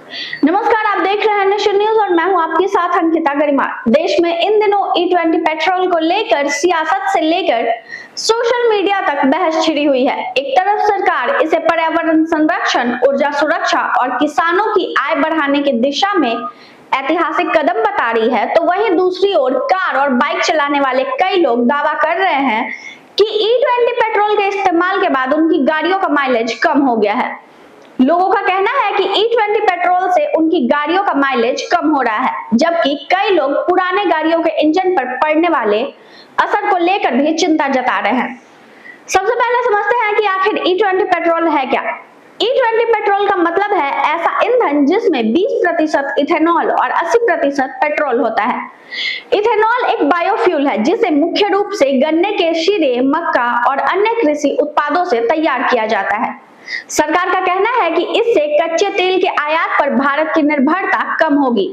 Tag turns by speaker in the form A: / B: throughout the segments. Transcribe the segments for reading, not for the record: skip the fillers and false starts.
A: नमस्कार, आप देख रहे हैं नेशन न्यूज और मैं हूं आपके साथ अंकिता गरिमा। देश में इन दिनों E20 पेट्रोल को लेकर सियासत से लेकर सोशल मीडिया तक बहस छिड़ी हुई है। एक तरफ सरकार इसे पर्यावरण संरक्षण, ऊर्जा सुरक्षा और किसानों की आय बढ़ाने की दिशा में ऐतिहासिक कदम बता रही है, तो वहीं दूसरी ओर कार और बाइक चलाने वाले कई लोग दावा कर रहे हैं कि E20 पेट्रोल के इस्तेमाल के बाद उनकी गाड़ियों का माइलेज कम हो गया है। लोगों का कहना है कि E20 पेट्रोल से उनकी गाड़ियों का माइलेज कम हो रहा है, जबकि कई लोग पुराने गाड़ियों के इंजन पर पड़ने वाले असर को लेकर भी चिंता जता रहे हैं। सबसे पहले समझते हैं कि आखिर E20 पेट्रोल है क्या। E20 पेट्रोल का मतलब है ऐसा ईंधन जिसमें 20% इथेनॉल और 80% पेट्रोल होता है। इथेनॉल एक बायोफ्यूल है जिसे मुख्य रूप से गन्ने के शीरे, मक्का और अन्य कृषि उत्पादों से तैयार किया जाता है। सरकार का कहना है कि इससे कच्चे तेल के आयात पर भारत की निर्भरता कम होगी,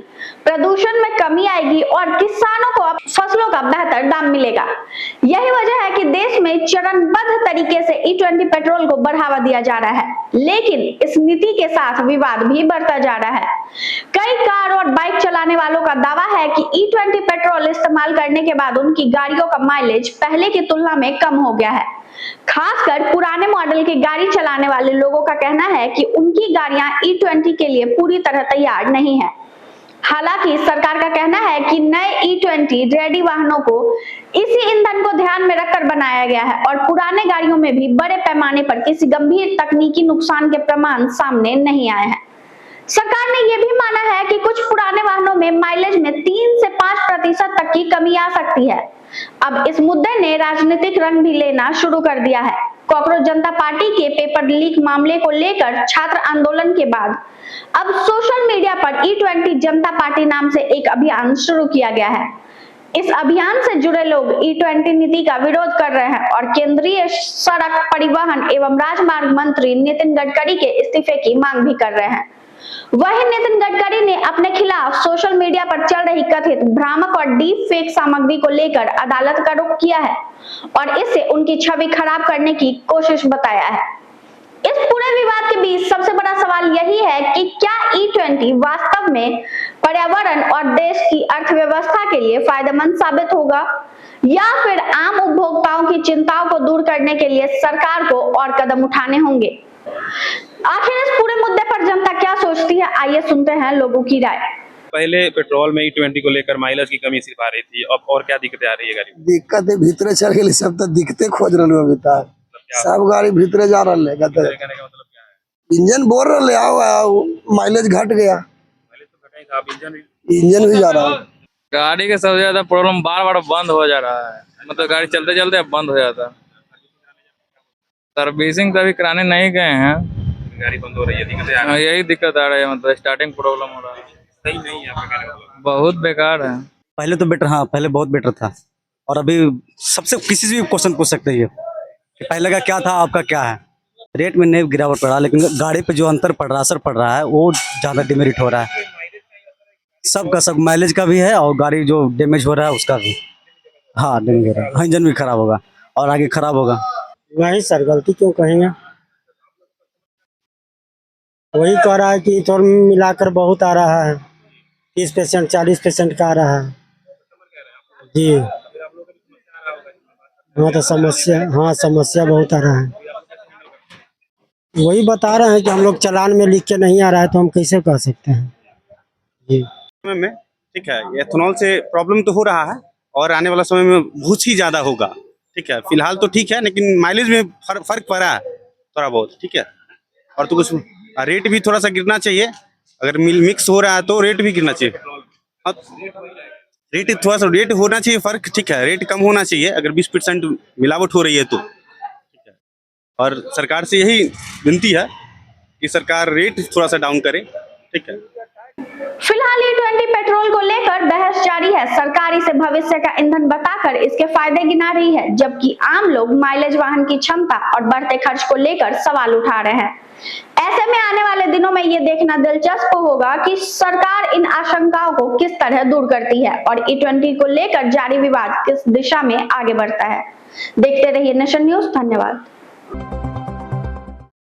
A: प्रदूषण में कमी आएगी और किसानों को फसलों का बेहतर दाम मिलेगा। यही वजह है कि देश में चरणबद्ध तरीके से E20 पेट्रोल को बढ़ावा दिया जा रहा है, लेकिन इस नीति के साथ विवाद भी बढ़ता जा रहा है। कई कार और बाइक चलाने वालों का दावा है कि E20 पेट्रोल इस्तेमाल करने के बाद उनकी गाड़ियों का माइलेज पहले की तुलना में कम हो गया है। खासकर पुराने मॉडल की गाड़ी चलाने वाले लोगों का कहना है कि उनकी गाड़ियां E20 के लिए पूरी तरह तैयार नहीं है। हालांकि सरकार का कहना है कि नए E20 रेडी वाहनों को इसी ईंधन को ध्यान में रखकर बनाया गया है और पुराने गाड़ियों में भी बड़े पैमाने पर किसी गंभीर तकनीकी नुकसान के प्रमाण सामने नहीं आए हैं। सरकार ने यह भी माना है कि कुछ पुराने वाहनों में माइलेज में 3 से 5% तक की कमी आ सकती है। अब इस मुद्दे ने राजनीतिक रंग भी लेना शुरू कर दिया है। कॉकरोच जनता पार्टी के पेपर लीक मामले को लेकर छात्र आंदोलन के बाद अब सोशल मीडिया पर E20 जनता पार्टी नाम से एक अभियान शुरू किया गया है। इस अभियान से जुड़े लोग E20 नीति का विरोध कर रहे हैं और केंद्रीय सड़क परिवहन एवं राजमार्ग मंत्री नितिन गडकरी के इस्तीफे की मांग भी कर रहे हैं। वहीं नितिन गडकरी ने अपने खिलाफ सोशल मीडिया पर चल रही कथित भ्रामक और डीप फेक सामग्री को लेकर अदालत का रुख किया है और इससे उनकी छवि खराब करने की कोशिश बताया है। इस पूरे विवाद के बीच सबसे बड़ा सवाल यही है कि क्या E20 वास्तव में पर्यावरण और देश की अर्थव्यवस्था के लिए फायदेमंद साबित होगा, या फिर आम उपभोक्ताओं की चिंताओं को दूर करने के लिए सरकार को और कदम उठाने होंगे। आखिर इस पूरे मुद्दे पर जनता क्या सोचती है, आइए सुनते हैं लोगों की राय।
B: पहले पेट्रोल में E20 को लेकर माइलेज की कमी सिर्फ आ रही थी, अब और क्या दिक्कतें आ रही है गाड़ी में?
C: दिक्कतें भीतरे चल गई, सब तो दिक्कतें खोज रहे हो बेटा। सब गाड़ी भीतरे जा रहे हैं।
B: कहने का मतलब क्या है?
C: इंजन बोल रहे आओ माइलेज घट गया।
B: माइलेज तो घटा ही था, अब
C: इंजन भी जा रहा है।
D: गाड़ी के सबसे ज्यादा प्रॉब्लम बार बंद हो जा रहा है, मतलब गाड़ी चलते चलते बंद हो जाता है। सर्विसिंग तो अभी कराने नहीं गए हैं,
B: गाड़ी बंद हो रही है, दिक्कतें आ रही
D: यही दिक्कत आ रही है, मतलब स्टार्टिंग प्रॉब्लम हो रहा है।
B: सही नहीं है आपका कहने का मतलब?
D: बहुत बेकार है।
E: पहले तो बेटर, हाँ पहले बहुत बेटर था, और अभी सबसे किसी से भी क्वेश्चन पूछ सकते हैं कि पहले का क्या था, आपका क्या है। रेट में नहीं गिरावट पड़ा, लेकिन गाड़ी पे जो अंतर पड़ रहा, असर पड़ रहा है, वो ज्यादा डिमेरिट हो रहा है। सबका सब माइलेज का भी है और गाड़ी जो डैमेज हो रहा है उसका भी। हाँ डैमेज हो रहा है, इंजन भी खराब होगा और आगे खराब होगा।
F: वही सर, गलती क्यों कहेंगे। वही कह रहा है कि थोड़ा मिलाकर बहुत आ रहा है, 30% 40% का आ रहा है जी। हाँ तो समस्या बहुत आ रहा है। वही बता रहे हैं कि हम लोग चालान में लिख के नहीं आ रहा है, तो हम कैसे कह सकते हैं जी।
G: में ठीक है, एथेनॉल से प्रॉब्लम तो हो रहा है और आने वाला समय में बहुत ही ज्यादा होगा। ठीक है, फिलहाल तो ठीक है, लेकिन माइलेज में फर्क पड़ा है थोड़ा बहुत। ठीक है, और तो कुछ रेट भी थोड़ा सा गिरना चाहिए। अगर मिक्स हो रहा है तो रेट भी गिरना चाहिए। रेट थोड़ा सा रेट होना चाहिए फर्क। ठीक है, रेट कम होना चाहिए अगर 20% मिलावट हो रही है तो। ठीक है, और सरकार से यही विनती है कि सरकार रेट थोड़ा सा डाउन करे। ठीक है,
A: फिलहाल E20 पेट्रोल को लेकर बहस जारी है। सरकार इसे भविष्य का ईंधन बताकर इसके फायदे गिना रही है, जबकि आम लोग माइलेज, वाहन की क्षमता और बढ़ते खर्च को लेकर सवाल उठा रहे हैं। ऐसे में आने वाले दिनों में ये देखना दिलचस्प होगा कि सरकार इन आशंकाओं को किस तरह दूर करती है और E20 को लेकर जारी विवाद किस दिशा में आगे बढ़ता है। देखते रहिए नेशन न्यूज। धन्यवाद।